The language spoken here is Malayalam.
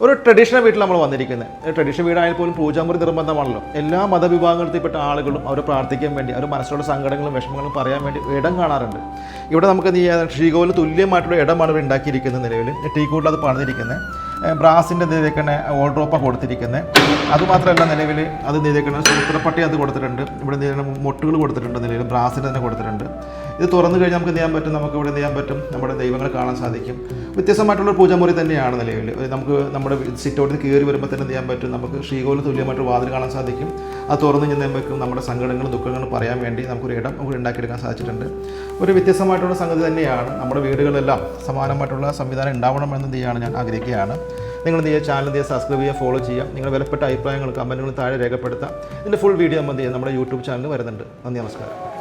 ഒരു ട്രഡീഷണൽ വീട്ടിൽ നമ്മൾ വന്നിരിക്കുന്നത്. ട്രഡീഷണൽ വീടായാൽ പോലും പൂജാമുറി നിർബന്ധമാണല്ലോ. എല്ലാ മതവിഭാഗങ്ങളിൽപ്പെട്ട ആളുകളും അവർ പ്രാർത്ഥിക്കാൻ വേണ്ടി, അവർ മനസ്സിലുള്ള സങ്കടങ്ങളും വിഷമങ്ങളും പറയാൻ വേണ്ടി ഇടം കാണാറുണ്ട്. ഇവിടെ നമുക്ക് ശ്രീകോവിലിന് തുല്യമായിട്ടുള്ള ഇടമാണ് ഇവിടെ ഉണ്ടാക്കിയിരിക്കുന്നത്. നിലവിൽ ടീക്കൂട്ടിൽ അത് പണിതിരിക്കുന്നത് ബ്രാസിൻ്റെ നിലയ്ക്കണ ഓൾഡ്രോപ്പാണ് കൊടുത്തിരിക്കുന്നത്. അതുമാത്രമല്ല നിലവിൽ അത് നിലയ്ക്കണ സൂത്രപ്പട്ടി അത് കൊടുത്തിട്ടുണ്ട്. ഇവിടെ മുട്ടുകൾ കൊടുത്തിട്ടുണ്ട്. നിലവിൽ ബ്രാസിൻ്റെ തന്നെ കൊടുത്തിട്ടുണ്ട്. ഇത് തുറന്നു കഴിഞ്ഞാൽ നമുക്ക് ചെയ്യാൻ പറ്റും, നമുക്ക് ഇവിടെ ചെയ്യാൻ പറ്റും, നമ്മുടെ ദൈവങ്ങളെ കാണാൻ സാധിക്കും. വ്യത്യസ്തമായിട്ടുള്ള പൂജാമുറി തന്നെയാണ് നിലവിൽ. നമുക്ക് നമ്മുടെ സിറ്റൗട്ടിൽ കയറി വരുമ്പോൾ തന്നെ ചെയ്യാൻ പറ്റും, നമുക്ക് ശ്രീകോവിൽ തുല്യമായിട്ട് വാതിൽ കാണാൻ സാധിക്കും. അത് തുറന്നു കഴിഞ്ഞാൽ നമുക്ക് നമ്മുടെ സങ്കടങ്ങളും ദുഃഖങ്ങളും പറയാൻ വേണ്ടി നമുക്കൊരു ഇടം നമുക്ക് ഉണ്ടാക്കിയെടുക്കാൻ സാധിച്ചിട്ടുണ്ട്. ഒരു വ്യത്യസ്തമായിട്ടുള്ള സംഗതി തന്നെയാണ്. നമ്മുടെ വീടുകളെല്ലാം സമാനമായിട്ടുള്ള സംവിധാനം ഉണ്ടാവണമെന്ന് ഞാൻ ആഗ്രഹിക്കുകയാണ്. നിങ്ങൾ ചാനൽ സബ്സ്ക്രൈബ് ചെയ്യുക, ഫോളോ ചെയ്യുക. നിങ്ങളുടെ വിലപ്പെട്ട അഭിപ്രായങ്ങൾ കമൻറ്റുകൾ താഴെ രേഖപ്പെടുത്താം. ഇതിൻ്റെ ഫുൾ വീഡിയോ നമ്മുടെ യൂട്യൂബ് ചാനലിൽ വരുന്നുണ്ട്. നന്ദി, നമസ്കാരം.